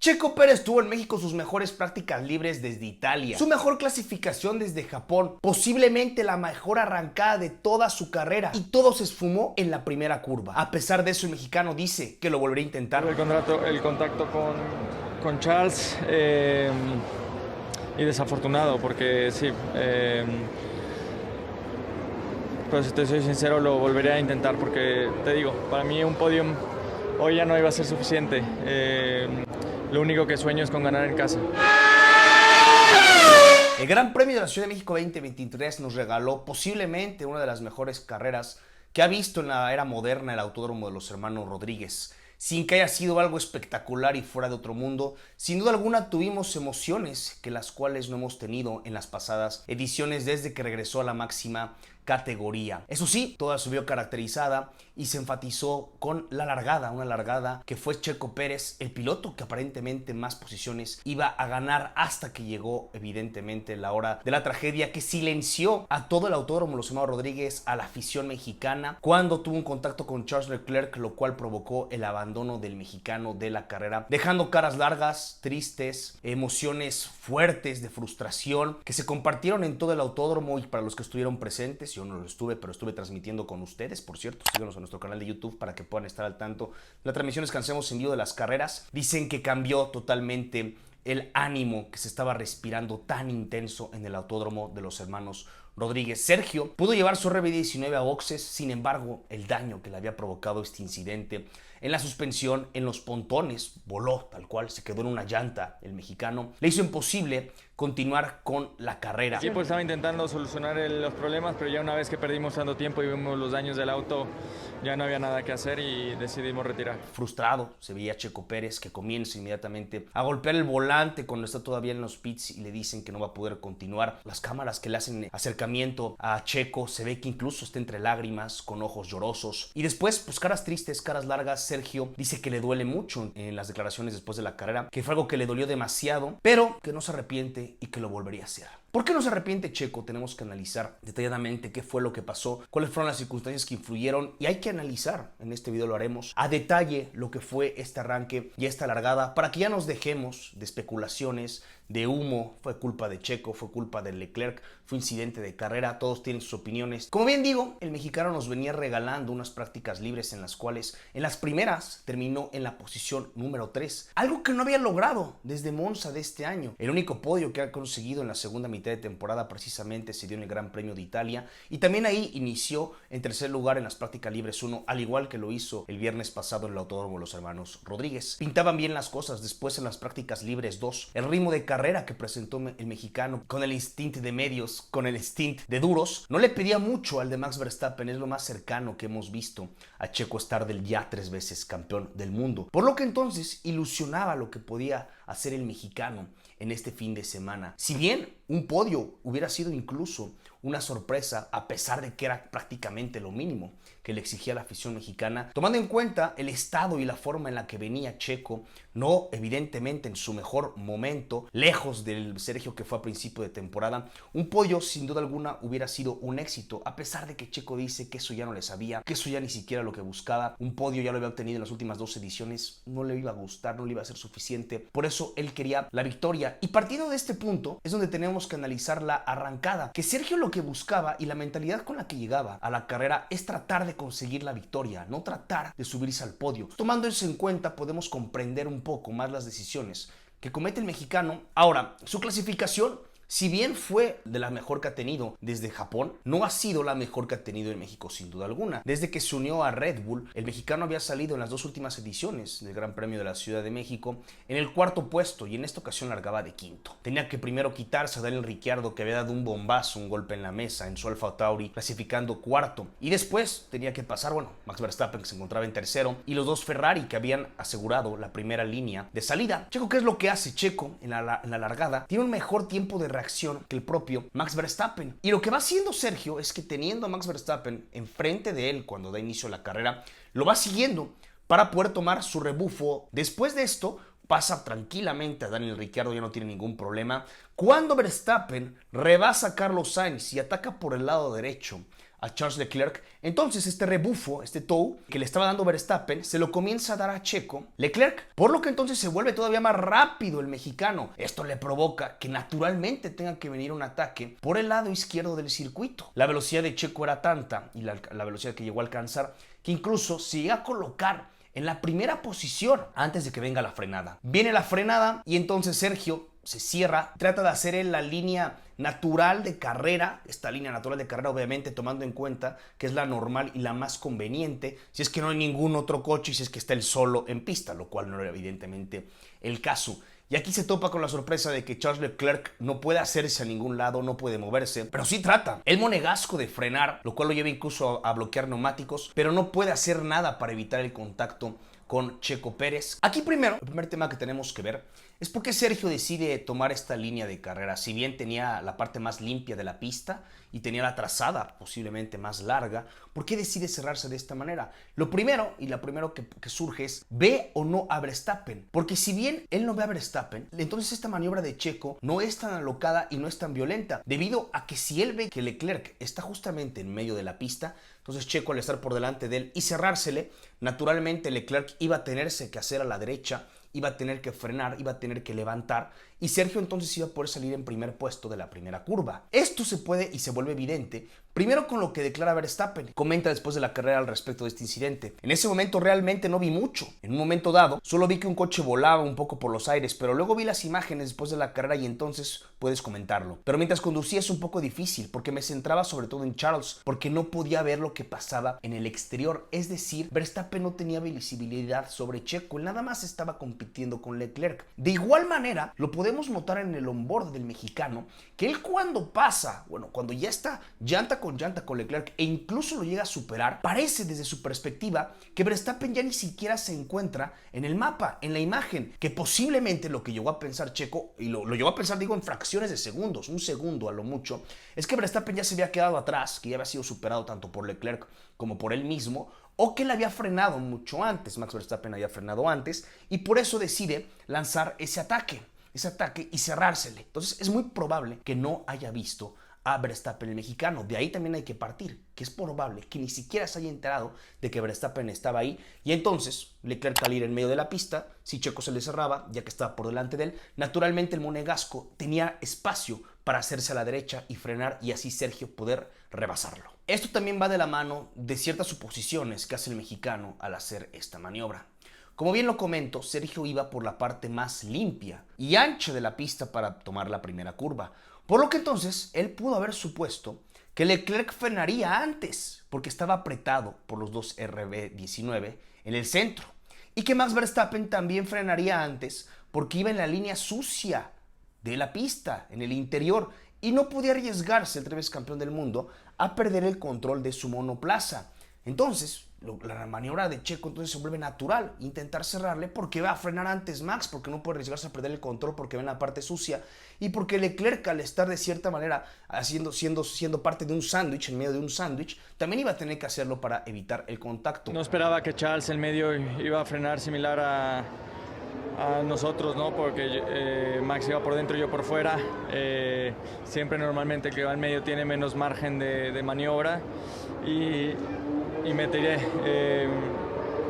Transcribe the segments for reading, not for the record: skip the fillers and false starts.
Checo Pérez tuvo en México sus mejores prácticas libres desde Italia, su mejor clasificación desde Japón, posiblemente la mejor arrancada de toda su carrera, y todo se esfumó en la primera curva. A pesar de eso, el mexicano dice que lo volvería a intentar. El contacto con Charles y desafortunado porque sí, pero si te soy sincero lo volvería a intentar porque te digo, para mí un podium hoy ya no iba a ser suficiente. Lo único que sueño es con ganar en casa. El Gran Premio de la Ciudad de México 2023 nos regaló posiblemente una de las mejores carreras que ha visto en la era moderna el Autódromo de los Hermanos Rodríguez. Sin que haya sido algo espectacular y fuera de otro mundo, sin duda alguna tuvimos emociones que las cuales no hemos tenido en las pasadas ediciones desde que regresó a la máxima categoría. Eso sí, toda se vio caracterizada y se enfatizó con la largada, una largada que fue Checo Pérez, el piloto que aparentemente en más posiciones iba a ganar hasta que llegó evidentemente la hora de la tragedia que silenció a todo el Autódromo Los Hermanos Rodríguez, a la afición mexicana, cuando tuvo un contacto con Charles Leclerc, lo cual provocó el abandono del mexicano de la carrera, dejando caras largas, tristes, emociones fuertes de frustración que se compartieron en todo el autódromo. Y para los que estuvieron presentes, yo no lo estuve, pero estuve transmitiendo con ustedes, por cierto, síganos en nuestro canal de YouTube para que puedan estar al tanto. La transmisión es que hacemos en vivo de las carreras. Dicen que cambió totalmente el ánimo que se estaba respirando tan intenso en el Autódromo de los Hermanos Rodríguez. Sergio pudo llevar su RB19 a boxes, sin embargo, el daño que le había provocado este incidente en la suspensión, en los pontones, voló tal cual, se quedó en una llanta el mexicano, le hizo imposible continuar con la carrera. El equipo estaba intentando solucionar los problemas, pero ya una vez que perdimos tanto tiempo y vimos los daños del auto, ya no había nada que hacer y decidimos retirar. Frustrado se veía Checo Pérez, que comienza inmediatamente a golpear el volante cuando está todavía en los pits y le dicen que no va a poder continuar. Las cámaras que le hacen acercamiento a Checo se ve que incluso está entre lágrimas, con ojos llorosos. Y después, pues caras tristes, caras largas. Sergio dice que le duele mucho en las declaraciones después de la carrera, que fue algo que le dolió demasiado, pero que no se arrepiente y que lo volvería a hacer. ¿Por qué no se arrepiente Checo? Tenemos que analizar detalladamente qué fue lo que pasó, cuáles fueron las circunstancias que influyeron, y hay que analizar, en este video lo haremos, a detalle lo que fue este arranque y esta largada, para que ya nos dejemos de especulaciones, de humo. Fue culpa de Checo, fue culpa de Leclerc, fue incidente de carrera, todos tienen sus opiniones. Como bien digo, el mexicano nos venía regalando unas prácticas libres en las cuales en las primeras terminó en la posición número 3, algo que no había logrado desde Monza de este año. El único podio que ha conseguido en la segunda mitad de temporada precisamente se dio en el Gran Premio de Italia, y también ahí inició en tercer lugar en las prácticas libres 1, al igual que lo hizo el viernes pasado en el Autódromo de los Hermanos Rodríguez. Pintaban bien las cosas después en las prácticas libres 2. El ritmo de carrera que presentó el mexicano, con el instinct de medios, con el instinct de duros, no le pedía mucho al de Max Verstappen. Es lo más cercano que hemos visto a Checo estar del ya 3 veces campeón del mundo, por lo que entonces ilusionaba lo que podía hacer el mexicano en este fin de semana. Si bien un podio hubiera sido incluso una sorpresa, a pesar de que era prácticamente lo mínimo que le exigía la afición mexicana, tomando en cuenta el estado y la forma en la que venía Checo, no evidentemente en su mejor momento, lejos del Sergio que fue a principio de temporada, un podio sin duda alguna hubiera sido un éxito, a pesar de que Checo dice que eso ya no le sabía, que eso ya ni siquiera lo que buscaba. Un podio ya lo había obtenido en las últimas 2 ediciones, no le iba a gustar, no le iba a ser suficiente, por eso él quería la victoria. Y partiendo de este punto es donde tenemos que analizar la arrancada, que Sergio lo que buscaba y la mentalidad con la que llegaba a la carrera es tratar de conseguir la victoria, no tratar de subirse al podio. Tomando eso en cuenta, podemos comprender un poco más las decisiones que comete el mexicano. Ahora, su clasificación, si bien fue de la mejor que ha tenido desde Japón, no ha sido la mejor que ha tenido en México sin duda alguna. Desde que se unió a Red Bull, el mexicano había salido en las 2 últimas ediciones del Gran Premio de la Ciudad de México en el 4º puesto, y en esta ocasión largaba de 5º. Tenía que primero quitarse a Daniel Ricciardo, que había dado un bombazo, un golpe en la mesa en su Alfa Tauri, clasificando 4º, y después tenía que pasar, Max Verstappen, que se encontraba en 3º, y los 2 Ferrari, que habían asegurado la primera línea de salida. Checo, ¿qué es lo que hace Checo en la largada? Tiene un mejor tiempo de reacción que el propio Max Verstappen, y lo que va haciendo Sergio es que, teniendo a Max Verstappen enfrente de él cuando da inicio a la carrera, lo va siguiendo para poder tomar su rebufo. Después de esto pasa tranquilamente a Daniel Ricciardo, ya no tiene ningún problema. Cuando Verstappen rebasa a Carlos Sainz y ataca por el lado derecho a Charles Leclerc. Entonces este rebufo, este tow que le estaba dando Verstappen, se lo comienza a dar a Checo Leclerc, por lo que entonces se vuelve todavía más rápido el mexicano. Esto le provoca que naturalmente tenga que venir un ataque por el lado izquierdo del circuito. La velocidad de Checo era tanta y la velocidad que llegó a alcanzar que incluso se llega a colocar en la primera posición antes de que venga la frenada. Viene la frenada y entonces Sergio se cierra, trata de hacer en la línea natural de carrera, esta línea natural de carrera obviamente tomando en cuenta que es la normal y la más conveniente, si es que no hay ningún otro coche y si es que está él solo en pista, lo cual no era evidentemente el caso. Y aquí se topa con la sorpresa de que Charles Leclerc no puede hacerse a ningún lado, no puede moverse, pero sí trata el monegasco de frenar, lo cual lo lleva incluso a bloquear neumáticos, pero no puede hacer nada para evitar el contacto con Checo Pérez. Aquí primero, el primer tema que tenemos que ver es por qué Sergio decide tomar esta línea de carrera. Si bien tenía la parte más limpia de la pista y tenía la trazada posiblemente más larga, ¿por qué decide cerrarse de esta manera? Lo primero que surge es, ¿ve o no a Verstappen? Porque si bien él no ve a Verstappen, entonces esta maniobra de Checo no es tan alocada y no es tan violenta, debido a que si él ve que Leclerc está justamente en medio de la pista, entonces Checo al estar por delante de él y cerrársele, naturalmente Leclerc iba a tenerse que hacer a la derecha, iba a tener que frenar, iba a tener que levantar y Sergio entonces iba a poder salir en primer puesto de la primera curva. Esto se puede y se vuelve evidente primero con lo que declara Verstappen. Comenta después de la carrera al respecto de este incidente. En ese momento realmente no vi mucho. En un momento dado solo vi que un coche volaba un poco por los aires, pero luego vi las imágenes después de la carrera y entonces puedes comentarlo. Pero mientras conducía es un poco difícil porque me centraba sobre todo en Charles, porque no podía ver lo que pasaba en el exterior. Es decir, Verstappen no tenía visibilidad sobre Checo, él nada más estaba compitiendo con Leclerc. De igual manera, lo podemos notar en el onboard del mexicano, que él cuando pasa, cuando ya está llanta con Leclerc e incluso lo llega a superar, parece desde su perspectiva que Verstappen ya ni siquiera se encuentra en el mapa, en la imagen, que posiblemente lo que llegó a pensar Checo, y lo llegó a pensar digo en fracciones de segundos, un segundo a lo mucho, es que Verstappen ya se había quedado atrás, que ya había sido superado tanto por Leclerc como por él mismo, o que él había frenado mucho antes, Max Verstappen había frenado antes, y por eso decide lanzar ese ataque y cerrársele. Entonces es muy probable que no haya visto a Verstappen el mexicano. De ahí también hay que partir, que es probable que ni siquiera se haya enterado de que Verstappen estaba ahí y entonces Leclerc al ir en medio de la pista, si Checo se le cerraba, ya que estaba por delante de él, naturalmente el monegasco tenía espacio para hacerse a la derecha y frenar y así Sergio poder rebasarlo. Esto también va de la mano de ciertas suposiciones que hace el mexicano al hacer esta maniobra. Como bien lo comento, Sergio iba por la parte más limpia y ancha de la pista para tomar la primera curva, por lo que entonces él pudo haber supuesto que Leclerc frenaría antes, porque estaba apretado por los dos RB19 en el centro, y que Max Verstappen también frenaría antes porque iba en la línea sucia de la pista, en el interior, y no podía arriesgarse, el 3 veces campeón del mundo, a perder el control de su monoplaza. Entonces, la maniobra de Checo entonces se vuelve natural, intentar cerrarle porque va a frenar antes Max, porque no puede arriesgarse a perder el control porque ve en la parte sucia y porque Leclerc al estar de cierta manera siendo parte de un sándwich, en medio de un sándwich, también iba a tener que hacerlo para evitar el contacto. No esperaba que Charles en medio iba a frenar similar a nosotros, ¿no? Porque Max iba por dentro y yo por fuera. Siempre normalmente el que va en medio tiene menos margen de maniobra y me tiré.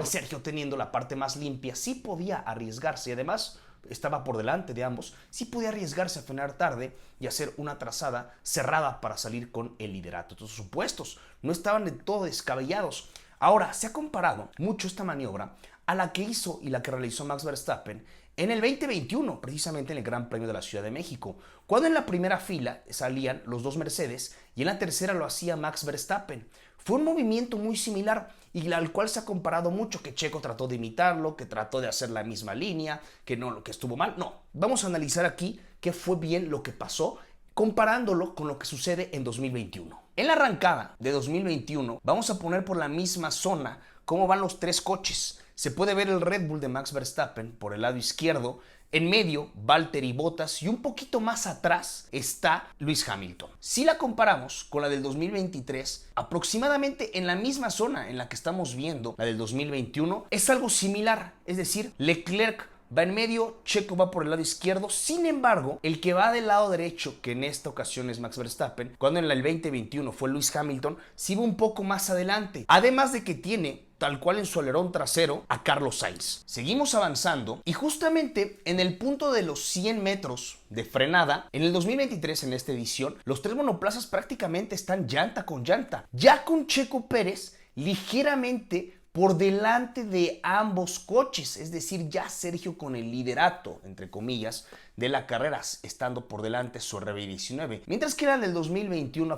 Y Sergio, teniendo la parte más limpia, sí podía arriesgarse y además estaba por delante de ambos, sí podía arriesgarse a frenar tarde y hacer una trazada cerrada para salir con el liderato. Sus supuestos no estaban del todo descabellados. Ahora, se ha comparado mucho esta maniobra a la que hizo y la que realizó Max Verstappen en el 2021, precisamente en el Gran Premio de la Ciudad de México, cuando en la primera fila salían los dos Mercedes y en la tercera lo hacía Max Verstappen. Fue un movimiento muy similar y al cual se ha comparado mucho, que Checo trató de imitarlo, que trató de hacer la misma línea, que estuvo mal. No, vamos a analizar aquí qué fue bien lo que pasó, comparándolo con lo que sucede en 2021. En la arrancada de 2021 vamos a poner por la misma zona cómo van los tres coches. Se puede ver el Red Bull de Max Verstappen por el lado izquierdo, en medio Valtteri Bottas y un poquito más atrás está Lewis Hamilton. Si la comparamos con la del 2023, aproximadamente en la misma zona en la que estamos viendo la del 2021, es algo similar, es decir, Leclerc va en medio, Checo va por el lado izquierdo. Sin embargo, el que va del lado derecho, que en esta ocasión es Max Verstappen, cuando en el 2021 fue Lewis Hamilton, sí va un poco más adelante. Además de que tiene tal cual en su alerón trasero a Carlos Sainz. Seguimos avanzando y justamente en el punto de los 100 metros de frenada, en el 2023 en esta edición, los tres monoplazas prácticamente están llanta con llanta. Ya con Checo Pérez ligeramente por delante de ambos coches, es decir, ya Sergio con el liderato, entre comillas, de la carrera, estando por delante su RB19. Mientras que era del 2021,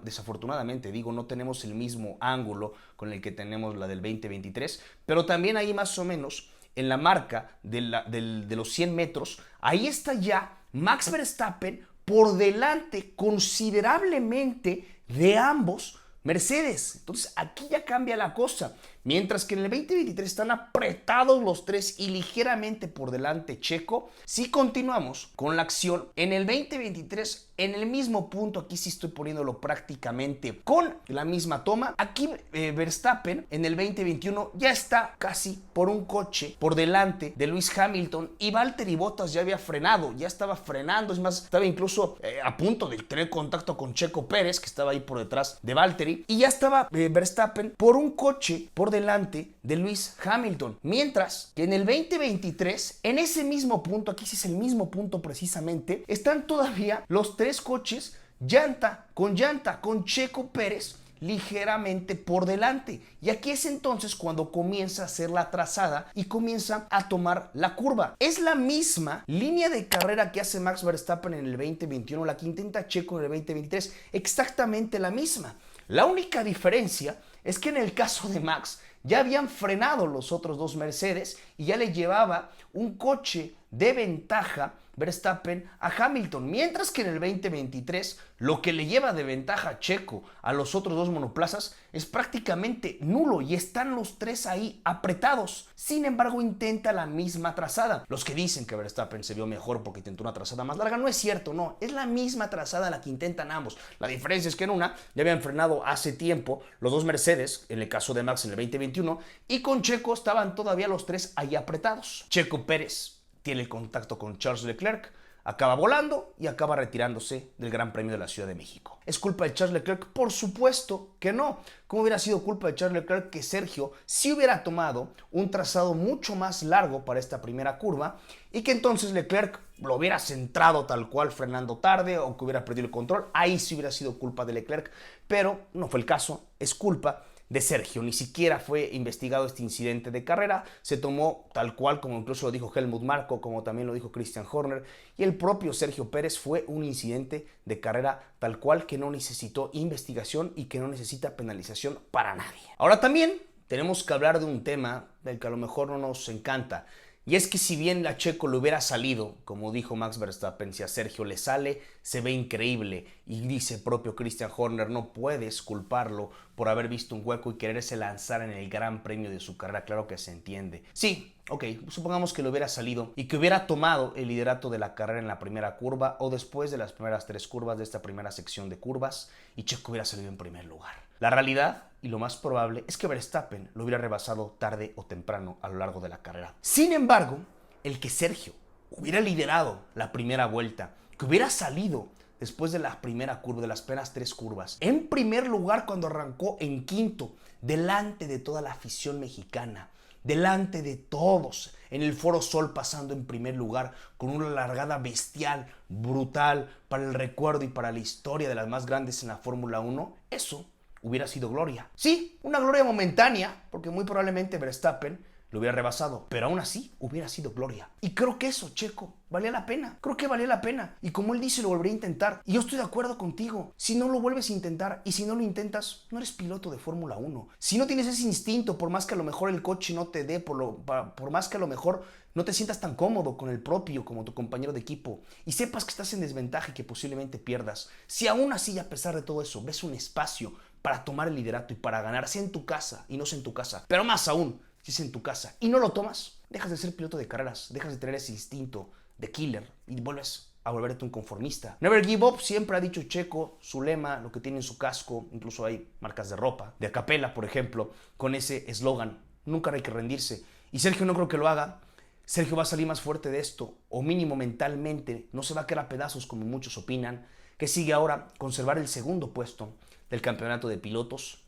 desafortunadamente, no tenemos el mismo ángulo con el que tenemos la del 2023, pero también ahí más o menos, en la marca de los 100 metros, ahí está ya Max Verstappen por delante considerablemente de ambos Mercedes. Entonces aquí ya cambia la cosa. Mientras que en el 2023 están apretados los tres y ligeramente por delante Checo, si continuamos con la acción en el 2023 en el mismo punto, aquí sí estoy poniéndolo prácticamente con la misma toma. Aquí Verstappen en el 2021 ya está casi por un coche por delante de Lewis Hamilton y Valtteri Bottas ya había frenado, ya estaba frenando, es más, estaba incluso a punto de tener contacto con Checo Pérez, que estaba ahí por detrás de Valtteri, y ya estaba Verstappen por un coche por delante de Lewis Hamilton. Mientras que en el 2023, en ese mismo punto, aquí sí es el mismo punto precisamente, están todavía los tres coches llanta, con Checo Pérez ligeramente por delante. Y aquí es entonces cuando comienza a hacer la trazada y comienza a tomar la curva. Es la misma línea de carrera que hace Max Verstappen en el 2021, la que intenta Checo en el 2023, exactamente la misma. La única diferencia es que en el caso de Max ya habían frenado los otros dos Mercedes y ya le llevaba un coche de ventaja Verstappen a Hamilton, mientras que en el 2023 lo que le lleva de ventaja a Checo a los otros dos monoplazas es prácticamente nulo y están los tres ahí apretados. Sin embargo, intenta la misma trazada. Los que dicen que Verstappen se vio mejor porque intentó una trazada más larga, no es cierto, no, es la misma trazada la que intentan ambos. La diferencia es que en una ya habían frenado hace tiempo los dos Mercedes, en el caso de Max en el 2021, y con Checo estaban todavía los tres ahí apretados. Checo Pérez tiene el contacto con Charles Leclerc, acaba volando y acaba retirándose del Gran Premio de la Ciudad de México. ¿Es culpa de Charles Leclerc? Por supuesto que no. ¿Cómo hubiera sido culpa de Charles Leclerc que Sergio sí hubiera tomado un trazado mucho más largo para esta primera curva y que entonces Leclerc lo hubiera centrado tal cual frenando tarde o que hubiera perdido el control? Ahí sí hubiera sido culpa de Leclerc, pero no fue el caso, es culpa de Sergio. Ni siquiera fue investigado este incidente de carrera, se tomó tal cual como incluso lo dijo Helmut Marko, como también lo dijo Christian Horner y el propio Sergio Pérez. Fue un incidente de carrera tal cual que no necesitó investigación y que no necesita penalización para nadie. Ahora también tenemos que hablar de un tema del que a lo mejor no nos encanta, y es que si bien a Checo le hubiera salido, como dijo Max Verstappen, si a Sergio le sale, se ve increíble. Y dice el propio Christian Horner, no puedes culparlo por haber visto un hueco y quererse lanzar en el gran premio de su carrera. Claro que se entiende. Sí, ok, supongamos que le hubiera salido y que hubiera tomado el liderato de la carrera en la primera curva o después de las primeras tres curvas de esta primera sección de curvas y Checo hubiera salido en primer lugar. La realidad y lo más probable es que Verstappen lo hubiera rebasado tarde o temprano a lo largo de la carrera. Sin embargo, el que Sergio hubiera liderado la primera vuelta, que hubiera salido después de la primera curva, de las primeras tres curvas, en primer lugar cuando arrancó en quinto, delante de toda la afición mexicana, delante de todos, en el Foro Sol pasando en primer lugar, con una largada bestial, brutal, para el recuerdo y para la historia de las más grandes en la Fórmula 1, eso hubiera sido gloria. Sí, una gloria momentánea, porque muy probablemente Verstappen lo hubiera rebasado, pero aún así hubiera sido gloria. Y creo que eso, Checo, valía la pena. Creo que valía la pena. Y como él dice, lo volvería a intentar. Y yo estoy de acuerdo contigo. Si no lo vuelves a intentar y si no lo intentas, no eres piloto de Fórmula 1. Si no tienes ese instinto, por más que a lo mejor el coche no te dé, por más que a lo mejor no te sientas tan cómodo con el propio como tu compañero de equipo y sepas que estás en desventaja y que posiblemente pierdas, si aún así, a pesar de todo eso, ves un espacio para tomar el liderato y para ganar, sea en tu casa y no sea en tu casa, pero más aún, si es en tu casa y no lo tomas, dejas de ser piloto de carreras, dejas de tener ese instinto de killer y vuelves a volverte un conformista. Never give up, siempre ha dicho Checo, su lema, lo que tiene en su casco, incluso hay marcas de ropa, de Capella, por ejemplo, con ese eslogan, nunca hay que rendirse. Y Sergio no creo que lo haga. Sergio va a salir más fuerte de esto, o mínimo mentalmente, no se va a quedar a pedazos como muchos opinan, que sigue ahora conservar el segundo puesto del campeonato de pilotos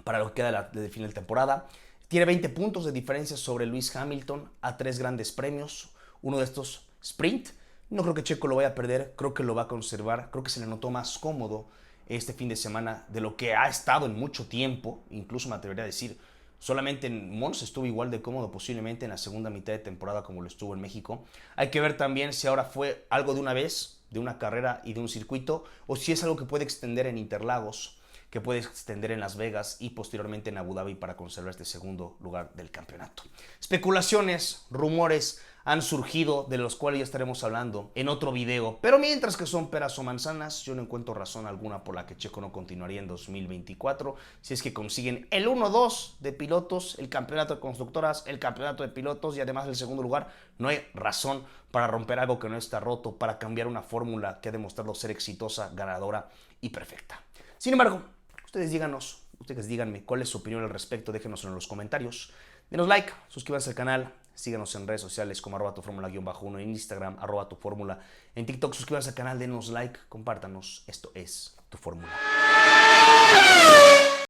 para lo que queda de final de temporada. Tiene 20 puntos de diferencia sobre Lewis Hamilton a 3 grandes premios, uno de estos sprint. No creo que Checo lo vaya a perder, creo que lo va a conservar, creo que se le notó más cómodo este fin de semana de lo que ha estado en mucho tiempo, incluso me atrevería a decir. Solamente en Monza estuvo igual de cómodo posiblemente en la segunda mitad de temporada como lo estuvo en México. Hay que ver también si ahora fue algo de una vez, de una carrera y de un circuito, o si es algo que puede extender en Interlagos, que puede extender en Las Vegas y posteriormente en Abu Dhabi para conservar este segundo lugar del campeonato. Especulaciones, rumores han surgido, de los cuales ya estaremos hablando en otro video, pero mientras que son peras o manzanas, yo no encuentro razón alguna por la que Checo no continuaría en 2024, si es que consiguen el 1-2 de pilotos, el campeonato de constructoras, el campeonato de pilotos y además el segundo lugar. No hay razón para romper algo que no está roto, para cambiar una fórmula que ha demostrado ser exitosa, ganadora y perfecta. Sin embargo, ustedes díganme cuál es su opinión al respecto, déjenos en los comentarios. Denos like, suscríbanse al canal, síganos en redes sociales como @tuformula_1 en Instagram, @tuformula en TikTok, suscríbanse al canal, denos like, compártanos. Esto es Tu Fórmula.